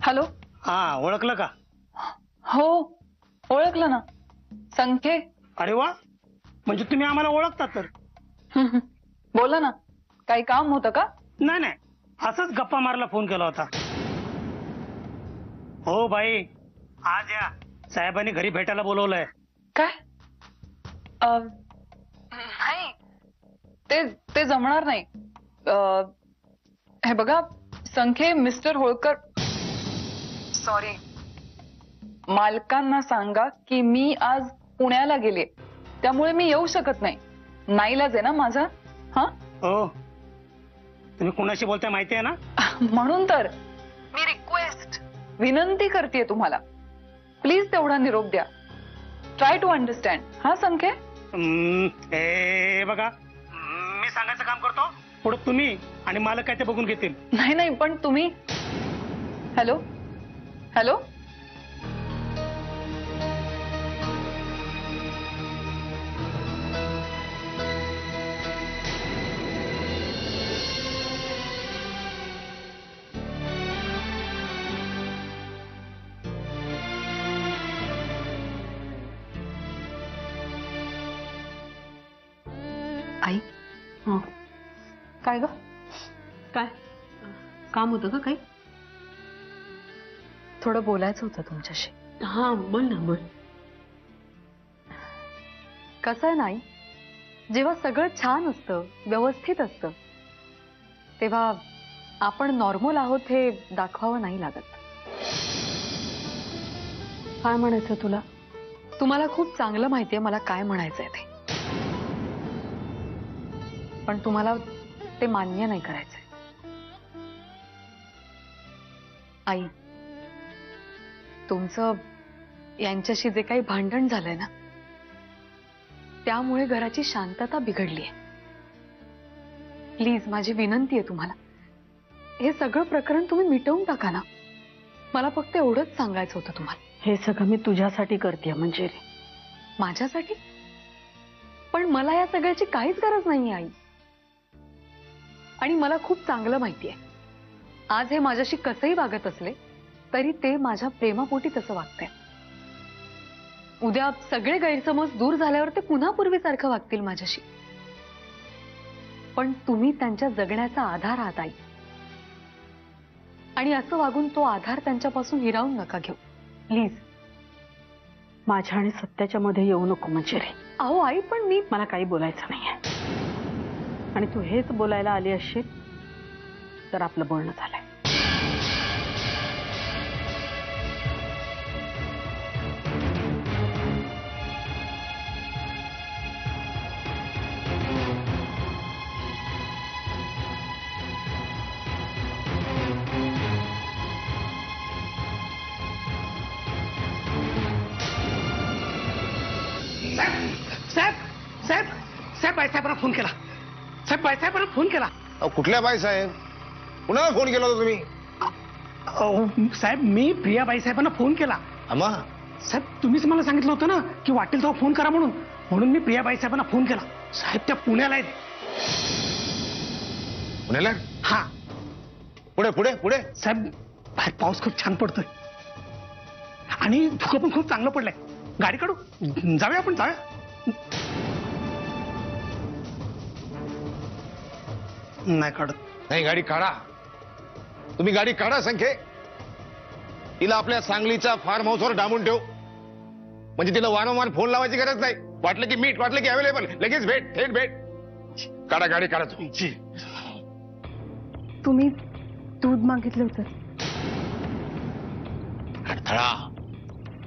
Hello. हा, ओळखलं का? हो ओळखलं ना, संखे. अरे वा, म्हणजे तुम्ही आम्हाला ओळखता तर. बोला ना, काही काम होतं का? नाही नाही, असंच गप्पा मारायला फोन केला होता. हो बाई, आज या, साहेबांनी घरी भेटायला बोलवलंय. काय? नाही, ते ते जमणार नाही. हे बघा संखे, मिस्टर होळकर, सॉरी, मालकांना सांगा की मी आज पुण्याला गेले, त्यामुळे मी येऊ शकत नाही. नाईलाज आहे ना माझा. हा हो, तुम्ही कुणाशी बोलताय माहिती आहे ना? म्हणून तर मी रिक्वेस्ट, विनंती करते तुम्हाला, प्लीज तेवढा निरोप द्या. Try to understand. हा संखे. हे बघा, मी सांगायचं काम करतो, पुढे तुम्ही आणि मालक काय ते बघून घेतील. नाही नाही, पण तुम्ही. Hello hello. आई. हो, काय ग? काय काम होतं का काही? थोडं बोलायचं होतं तुमच्याशी. हा बोल ना, बोल. कसं आहे नाही, जेव्हा सगळं छान असतं, व्यवस्थित असतं, तेव्हा आपण नॉर्मल आहोत हे दाखवावं नाही लागत. काय म्हणायचं तुला? तुम्हाला खूप चांगलं माहितीये मला काय म्हणायचंय ते, पण तुम्हाला ते मान्य नाही करायचंय. आई, तुमचं यांच्याशी जे काही भांडण झालंय ना, त्यामुळे घराची शांतता बिघडलीय. प्लीज, माझी विनंती आहे तुम्हाला, हे सगळं प्रकरण तुम्ही मिटवून टाका ना. मला फक्त एवढंच सांगायचं होतं तुम्हाला. हे सगळं मी तुझ्यासाठी करते म्हणजे. माझ्यासाठी? पण मला या सगळ्याची काहीच गरज नाहीये आई. आणि मला खूप चांगलं माहितीये, आज हे माझ्याशी कसंही वागत असले तरी ते माझ्या प्रेमापोटी तसं वागते. उद्या सगळे गैरसमज दूर झाल्यावर ते पुन्हा पूर्वीसारखं वागतील माझ्याशी. पण तुम्ही त्यांच्या जगण्याचा आधार आहात आई, आणि असं वागून तो आधार त्यांच्यापासून हिरावून नका घेऊ प्लीज. माझ्या आणि सत्याच्या मध्ये येऊ नको म्हणजे रे. अहो आई, पण मला काही बोलायचं नाहीये, आणि तू हेच बोलायला आली असशील तर आपलं बोलणं झालंय. साहेब साहेब साहेब, बाईसाहेबांना फोन केला. साहेब, बाईसाहेबांना फोन केला. कुठल्या बाईसाहेब? कुणाला फोन केला होता तुम्ही? साहेब, मी प्रिया बाईसाहेबांना फोन केला. अम्मा, साहेब, तुम्हीच मला सांगितलं होतं ना की वाटेल तेव्हा फोन करा म्हणून. म्हणून मी प्रिया बाईसाहेबांना फोन केला. साहेब, त्या पुण्याला आहेत. पुण्याला? हा. पुढे पुढे पुढे. साहेब, बाहेर पाऊस खूप छान पडतोय आणि धुकं पण खूप चांगलं पडलंय. गाडी काढू, जाऊया आपण, जाऊया. नाही काढत. नाही, गाडी काढा. तुम्ही गाडी काढा संख्ये. तिला आपल्या सांगलीच्या फार्म हाऊसवर डांबून ठेव, म्हणजे तिला वारंवार फोन लावायची गरज नाही. वाटलं की मीट, वाटलं की अवेलेबल, लगेच भेट, थेट भेट. काढा गाडी, काढा तुम्ही. जी. तुम्ही दूध मागितलं होतं. अडथळा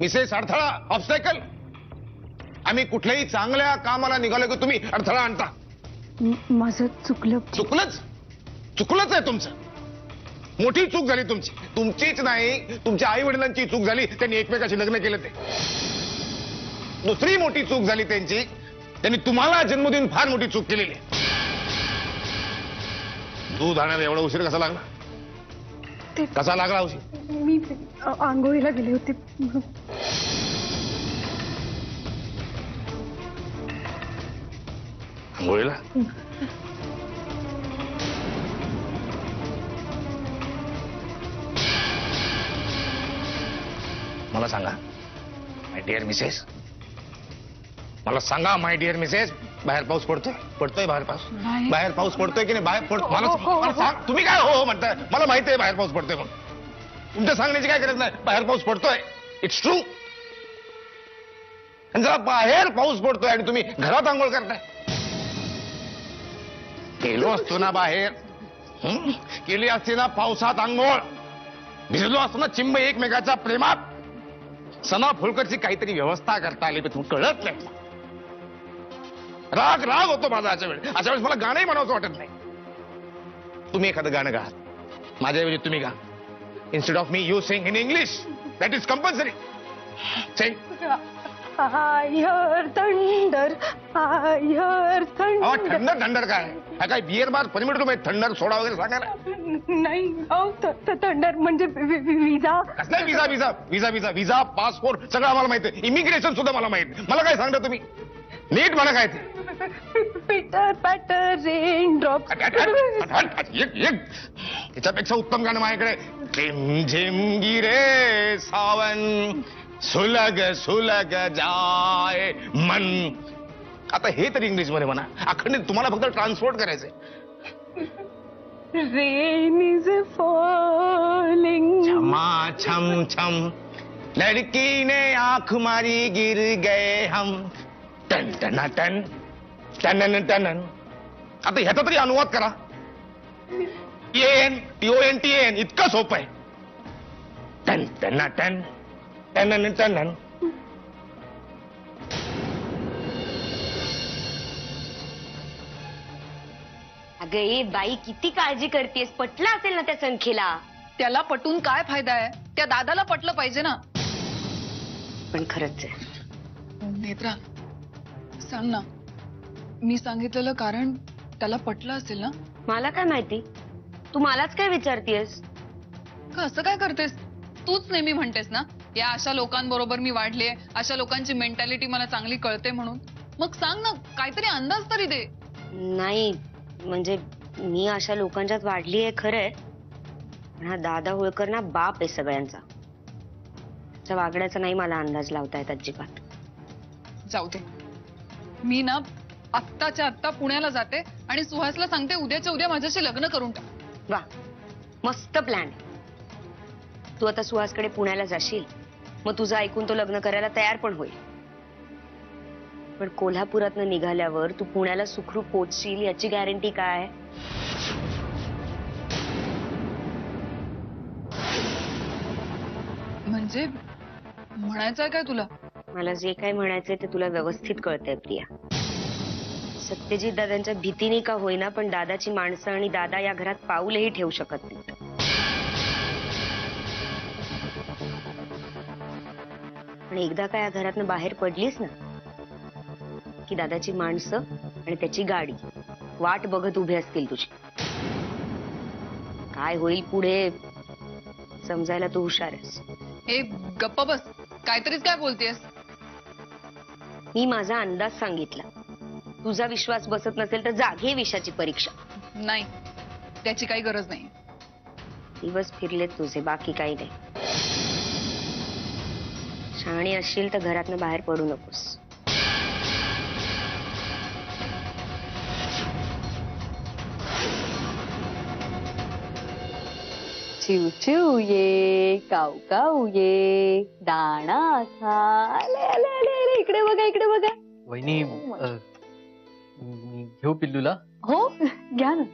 मिसेस, अडथळा, ऑब्स्टॅकल. आम्ही कुठल्याही चांगल्या कामाला निघालो की तुम्ही अडथळा आणता. माझं चुकलं. चुकलंच आहे तुमचं. मोठी चूक झाली तुमची. तुमचीच नाही, तुमच्या आई वडिलांची चूक झाली, त्यांनी एकमेकाशी लग्न केलं ते. दुसरी मोठी चूक झाली त्यांची, त्यांनी तुम्हाला जन्म देऊन फार मोठी चूक केलेली. दूध आणायला एवढा उशीर कसा लागला? कसा लागला उशीर? मी आंघोळीला गेले होते. आंघोळीला? सांगा माय डिअर मिसेस, मला सांगा माय डिअर मिसेस, बाहेर पाऊस पडतोय? पडतोय बाहेर पाऊस? बाहेर पाऊस पडतोय की नाही? बाहेर मला सांग. तुम्ही काय हो म्हणताय? मला माहिती आहे बाहेर पाऊस पडतोय म्हणून. तुमच्या सांगण्याची काय गरज नाही. बाहेर पाऊस पडतोय, इट्स ट्रू. आणि जरा बाहेर पाऊस पडतोय आणि तुम्ही घरात आंघोळ करताय. गेलो असतो ना बाहेर, केली असते ना पावसात आंघोळ, भिजलो असतो ना चिंब एकमेकाच्या प्रेमात, सना फुलकरची काहीतरी व्यवस्था करता आली, पण तुम्ही कळत नाही. राग राग होतो माझा अशा वेळेस मला गाणंही म्हणावंसं वाटत नाही. तुम्ही एखादं गाणं गा, माझ्याऐवजी तुम्ही गा. Instead of me you sing in English, that is compulsory. Sing. I hear thunder, I hear thunder. Thunder thunder काय काय बिअर बार परमिट तुम्ही थंडर सोडा वगैरे सांगायला? नाही थंडर म्हणजे विजा. कसला विजा विजा विजा विजा विजा पासपोर्ट सगळं आम्हाला माहिती आहे. इमिग्रेशन सुद्धा मला माहिती. मला काय सांगता तुम्ही? नीट म्हणा काय ते. पिटर पॅटर रेन ड्रॉप. त्याच्यापेक्षा उत्तम गाणं माझ्याकडे. झिम झिम गिरे सावन, सुलग सुलग जाय मन. आता हे तरी इंग्लिश मध्ये म्हणा. अखंडित तुम्हाला फक्त ट्रान्सपोर्ट करायचंय. Rain is falling. छमा छम छम लड़की ने आंख मारी गिर गए हम. टन टना टन टनन टनन. आता ह्याचा तरी अनुवाद करा. TONTN इतकं सोपं आहे. टन टना टन टनन टनन. अगं ए बाई, किती काळजी करतेस? पटलं असेल ना त्या संख्येला? त्याला पटून काय फायदा आहे? त्या दादाला पटलं पाहिजे ना. पण खरंच आहे. नेत्रा, सांग ना, मी सांगितलेलं कारण त्याला पटलं असेल ना? मला काय माहिती, तू मलाच काय विचारतेस? का असं काय करतेस? तूच नेहमी म्हणतेस ना, या अशा लोकांबरोबर मी वाढले, अशा लोकांची मेंटॅलिटी मला चांगली कळते म्हणून. मग सांग ना, काहीतरी अंदाज तरी दे. नाही म्हणजे मी अशा लोकांच्यात वाढली आहे खरंय, पण हा दादा होळकर ना बाप आहे सगळ्यांचा. त्याच्या वागण्याचा नाही मला अंदाज लावता येत अजिबात. जाऊ दे, मी ना आत्ताच्या आत्ता पुण्याला जाते आणि सुहासला सांगते उद्याच्या उद्या माझ्याशी लग्न करून टाक. वा, मस्त प्लॅन. तू आता सुहासकडे पुण्याला जाशील, मग तुझं ऐकून तो लग्न करायला तयार पण होईल. पण कोल्हापुरातनं निघाल्यावर तू पुण्याला सुखरूप पोहोचशील याची गॅरंटी काय? म्हणजे म्हणायचंय काय तुला? मला जे काय म्हणायचंय ते तुला व्यवस्थित कळतंय प्रिया. सत्यजित दादांच्या भीतीने का होईना, पण दादाची माणसं आणि दादा या घरात पाऊलही ठेवू शकत नाहीत. आणि एकदा का या घरातनं बाहेर पडलीस ना, की दादाची माणसं आणि त्याची गाडी वाट बघत उभी असतील तुझी. काय होईल पुढे समजायला तू हुशार आहेस. ए गप्प बस, काहीतरीच काय बोलतेस? मी माझा अंदाज सांगितला. तुझा विश्वास बसत नसेल तर जा, घे विषयाची परीक्षा. नाही, त्याची काही गरज नाही. दिवस फिरलेत तुझे, बाकी काही नाही. शहाणी असशील तर घरातनं बाहेर पडू नकोस. चिव चिव ये, काऊ काऊ ये, दाणा खा. आले आले आले आले, इकडे बघा इकडे बघा. वहिनी मी घेऊ पिल्लूला? हो घ्या ना,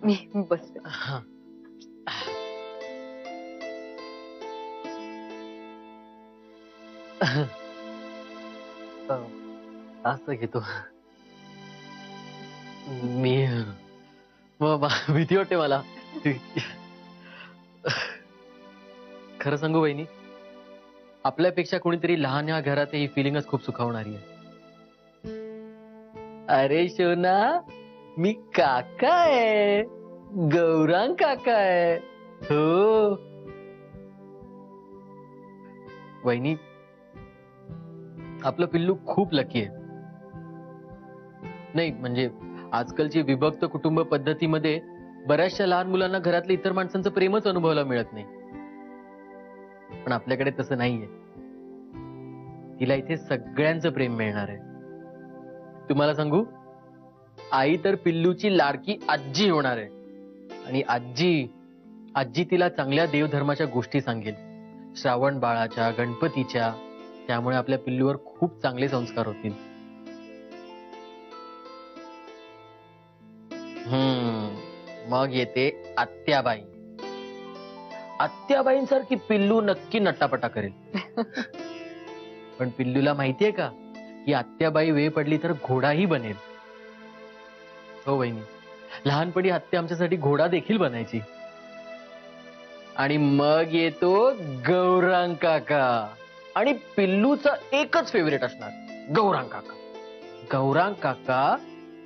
मी बसते. हा. असं घेतो मी. भीती वाटते मला. खरं सांगू वहिनी, आपल्यापेक्षा कोणीतरी लहान या घरात ही फिलिंगच खूप सुखावणारी आहे. अरे शोना, मी काका आहे, गौरांग काका आहे. हो वहिनी, आपलं पिल्लू खूप लकी आहे. नाही म्हणजे आजकालची विभक्त कुटुंब पद्धतीमध्ये बऱ्याचशा लहान मुलांना घरातल्या इतर माणसांचं प्रेमच अनुभवायला मिळत नाही. पण आपल्याकडे तसं नाहीये. तिला इथे सगळ्यांचं प्रेम मिळणार आहे. तुम्हाला सांगू, आई तर पिल्लूची लाडकी आजी होणार आहे. आणि आजी तिला चांगल्या देवधर्माच्या गोष्टी सांगेल, श्रावण बाळाच्या, गणपतीच्या. त्यामुळे आपल्या पिल्लूवर खूप चांगले संस्कार होतील. मग येते आत्याबाई. आत्याबाईंसारखी पिल्लू नक्की नट्टापटा करेल. पण पिल्लूला माहितीये का की आत्याबाई वेळ पडली तर घोडाही बनेल. हो वहिनी, लहानपणी आत्या आमच्यासाठी घोडा देखील बनायची. आणि मग येतो गौरांग काका. आणि पिल्लूचा एकच फेवरेट असणार, गौरांग काका. गौरांग काका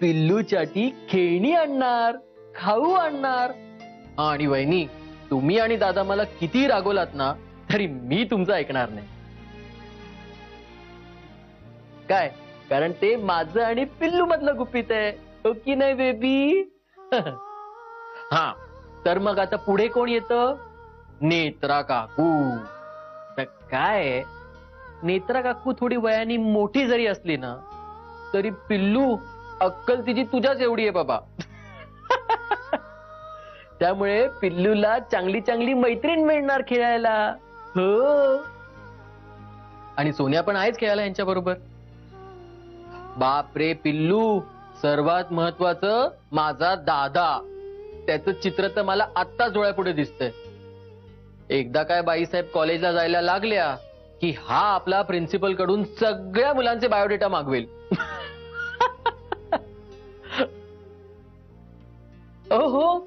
पिल्लूसाठी खेळणी आणणार, खाऊ आणणार. आणि वहिनी, तुम्ही आणि दादा मला किती रागवलात ना, तरी मी तुमचं ऐकणार नाही. काय, कारण ते माझं आणि पिल्लू मधलं गुपित आहे. हो की नाही बेबी? हा, तर मग आता पुढे कोण येतं? नेत्रा काकू. तर काय, नेत्रा काकू थोडी वयाने मोठी जरी असली ना, तरी पिल्लू अक्कल तिची तुझ्याच एवढी आहे बाबा. त्यामुळे पिल्लूला चांगली चांगली मैत्रीण मिळणार खेळायला. हो, आणि सोन्या पण आहेच खेळायला यांच्या बरोबर. बाप रे पिल्लू, सर्वात महत्वाचं माझा दादा. त्याचं चित्र तर मला आत्ताच डोळ्यापुढे दिसतंय. एकदा काय बाईसाहेब कॉलेजला जायला लागल्या की हा आपला प्रिन्सिपल कडून सगळ्या मुलांचे बायोडेटा मागवेल. हो,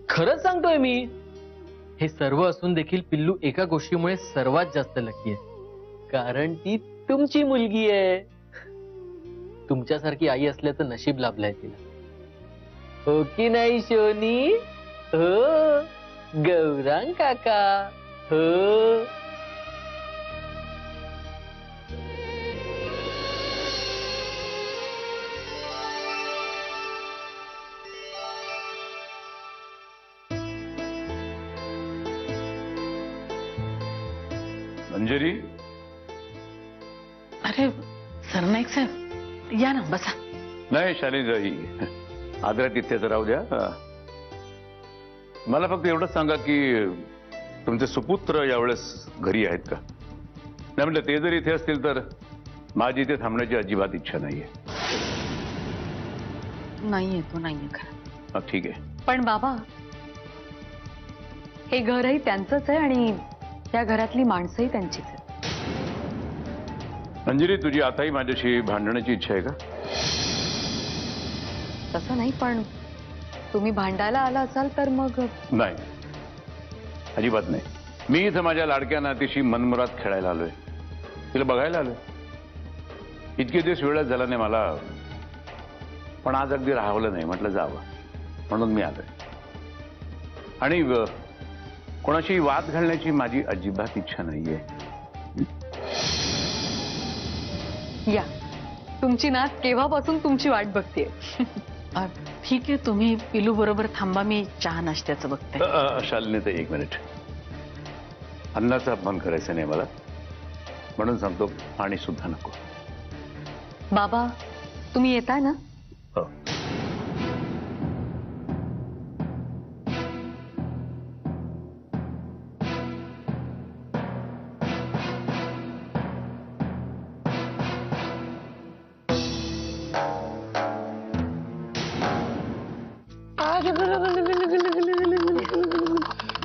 खरंच सांगतोय मी. हे सर्व असून देखील पिल्लू एका गोष्टीमुळे सर्वात जास्त लकी आहे, कारण ती तुमची मुलगी आहे. तुमच्यासारखी आई असल्याचं नशीब लाभलंय तिला. हो की नाही शोनी? हो गौरांग काका. हो. मंजरी, अरे सरनाईक साहेब, या ना बसा. नाही शालिनीताई, आदरा तिथेच राहू द्या. मला फक्त एवढंच सांगा की तुमचे सुपुत्र यावेळेस घरी आहेत का? नाही म्हटलं ते जर इथे असतील तर माझी इथे थांबण्याची अजिबात इच्छा नाहीये. नाहीये, तो नाहीये खरं. ठीक आहे. पण बाबा, हे घरही त्यांचंच आहे आणि त्या घरातली माणसंही त्यांचीच आहेत. मंजरी, तुझी आताही माझ्याशी भांडण्याची इच्छा आहे का? तसं नाही, पण तुम्ही भांडायला आला असाल तर मग. नाही, अजिबात नाही. मी इथं माझ्या लाडक्या नातीशी मनमुराद खेळायला आलोय, तिला बघायला आलोय. इतके दिवस वेळच झाला नाही मला, पण आज अगदी राहवलं नाही, म्हटलं जावं म्हणून मी आलोय. आणि कोणाशी वाद घालण्याची माझी अजिबात इच्छा नाहीये. या, तुमची नात केव्हापासून तुमची वाट बघतेय. ठीक आहे, तुम्ही पिलू बरोबर थांबा, मी चहा नाश्त्याचं बघते. शालिनीताई, एक मिनिट. अन्नाचा अपमान करायचा नाही मला, म्हणून सांगतो पाणी सुद्धा नको. बाबा, तुम्ही येताय ना? हो.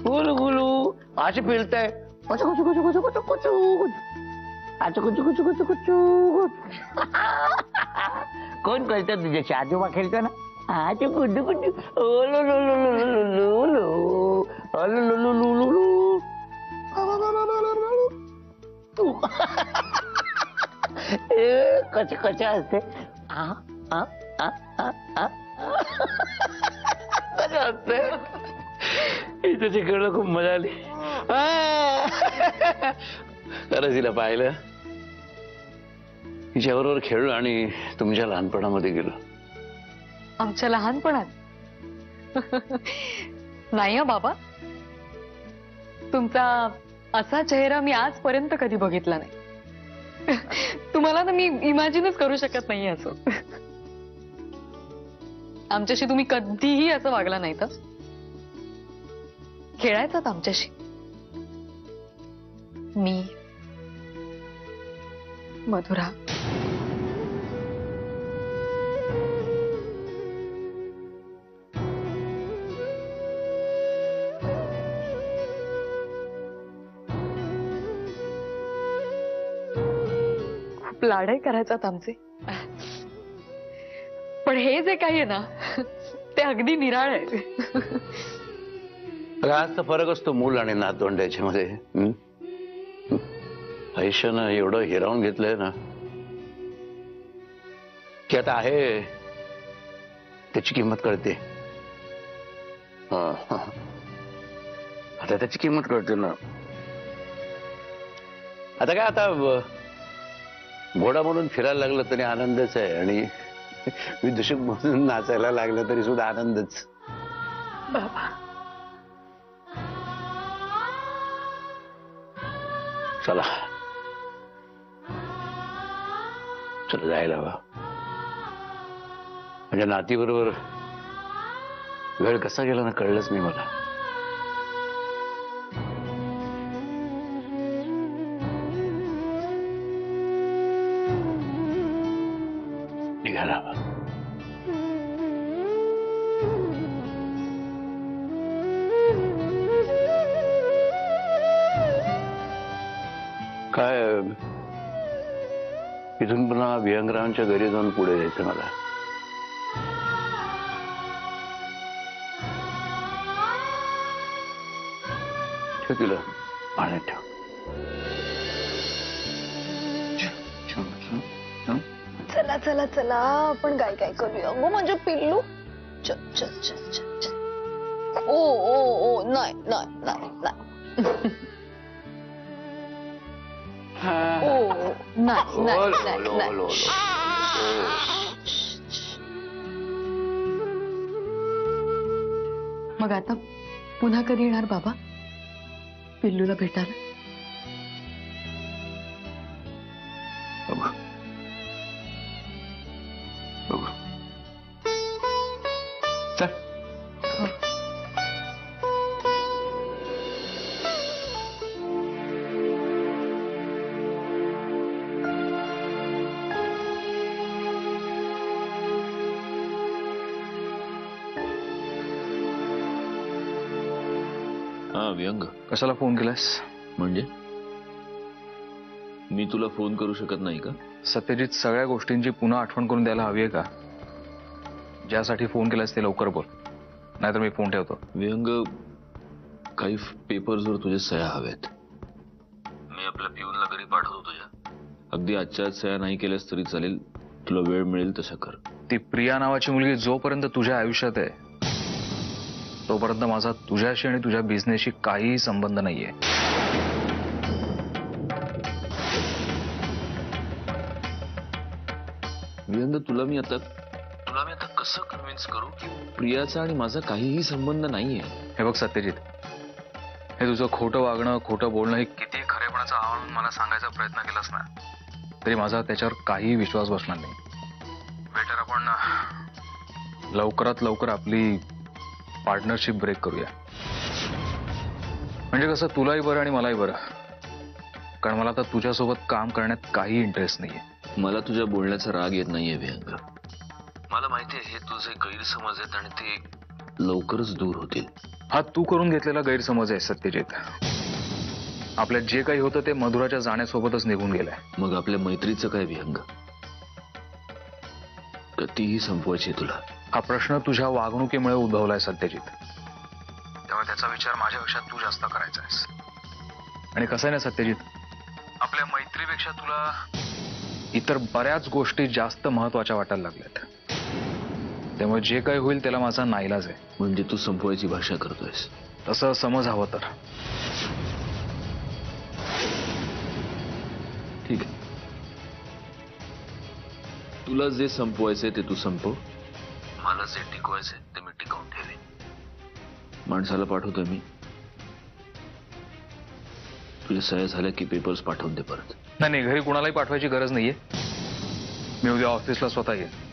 गुलू गुलू असे फिरताय. कोण करत तुझ्याशी? आजोबा खेळतो ना. आजो गुड्डू गुड्डू. ओलो लो लो लो लो लो लो ओलो लो लो लो लो लो. कसे कसे असते? कसे असते? इथे तिकडं खूप मजा आली. खरंच हिला पाहिलं, हिच्याबरोबर खेळलो आणि तुमच्या लहानपणामध्ये गेलो. आमच्या लहानपणात? नाही बाबा, तुमचा असा चेहरा मी आजपर्यंत कधी बघितला नाही. मला ना मी इमॅजिनच करू शकत नाहीये असं. आमच्याशी तुम्ही कधीही असं वागला नाही तर खेळायचात आमच्याशी. मी मधुरा खूप लाडही करायचात आमचे. पण हे जे काही आहे ना ते अगदी निराळ आहे. हाच तर फरक असतो मूल आणि नातवंड याच्यामध्ये. आयुष्यानं एवढं हिरावून घेतलंय ना की आता आहे त्याची किंमत कळते. आता त्याची किंमत कळते ना. आता काय आता घोडा म्हणून फिरायला लागलं तरी आनंदच आहे आणि विदूषक म्हणून नाचायला लागलं तरी सुद्धा आनंदच. बाबा चला चला जायला हवा. म्हणजे नातीबरोबर वेळ कसा गेला ना कळलंच नाही मला. निघायला हवा. काय इथून पुन्हा विहंगरावांच्या घरी जाऊन पुढे जायचं मला. ठेव तिला पाण्यात ठेव. चला चला चला आपण काय काय करूया. गो माझं पिल्लू. चल चल चल चल चल. ओ ओ ओ नाही नाही नाही नाही. ओ नाही नाही नाही नाही. मग आता पुन्हा कधी येणार बाबा पिल्लूला भेटायला? बघू बघू. चल. हा व्यंग, कशाला फोन केलास? म्हणजे मी तुला फोन करू शकत नाही का? सत्यजित, सगळ्या गोष्टींची पुन्हा आठवण करून द्यायला हवी आहे का? ज्यासाठी फोन केलास ते लवकर बोल, नाहीतर मी फोन ठेवतो. व्यंग, काही पेपर्सवर तुझ्या सह्या हव्यात. मी आपल्या पिऊनला घरी पाठवतो तुझ्या. अगदी आजच्या सह्या नाही केल्यास तरी चालेल, तुला वेळ मिळेल तसं कर. ती प्रिया नावाची मुलगी जोपर्यंत तुझ्या आयुष्यात आहे तोपर्यंत माझा तुझ्याशी आणि तुझ्या बिझनेसशी काहीही संबंध नाहीये. व्यंग, तुला मी आता कसं कन्व्हिन्स करू की प्रियाचा आणि माझा काहीही संबंध नाहीये? हे बघ सत्यजित, हे तुझं खोटं वागणं, खोटं बोलणं, हे किती खरेपणाचं आव्हान मला सांगायचा प्रयत्न केलास ना तरी माझा त्याच्यावर काहीही विश्वास बसणार नाही. बेटर आपण लवकरात लवकर आपली पार्टनरशिप ब्रेक करूया. म्हणजे कसं, तुलाही बरं आणि मलाही बरं. कारण मला आता तुझ्यासोबत काम करण्यात काही इंटरेस्ट नाहीये. मला तुझ्या बोलण्याचा राग येत नाहीये व्यंग. मला माहितीये हे तुझे गैरसमज आहेत आणि ते लवकरच दूर होतील. हा तू करून घेतलेला गैरसमज आहे सत्यजित. आपल्यात जे काही होतं ते मधुराच्या जाण्यासोबतच निघून गेलंय. मग आपल्या मैत्रीचं काय व्यंग? कधीही संपवायची तुला? हा प्रश्न तुझ्या वागणुकीमुळे उद्भवलाय सत्यजित. त्यामुळे त्याचा विचार माझ्यापेक्षा तू जास्त करायचा आहेस. आणि कसं आहे ना सत्यजित, आपल्या मैत्रीपेक्षा तुला इतर बऱ्याच गोष्टी जास्त महत्वाच्या वाटायला लागल्यात. त्यामुळे जे काही होईल त्याला माझा नाईलाज आहे. म्हणजे तू संपवायची भाषा करतोयस? तसं समज हवं तर. ठीक आहे, तुला जे संपवायचंय ते तू संपव. मला जे टिकवायचंय ते मी टिकवून ठेवेन. माणसाला पाठवतोय मी, तुझ्या सह्या झाल्या की पेपर्स पाठवून दे परत. नाही घरी कुणालाही पाठवायची गरज नाहीये. मी उद्या ऑफिसला स्वतः येईल.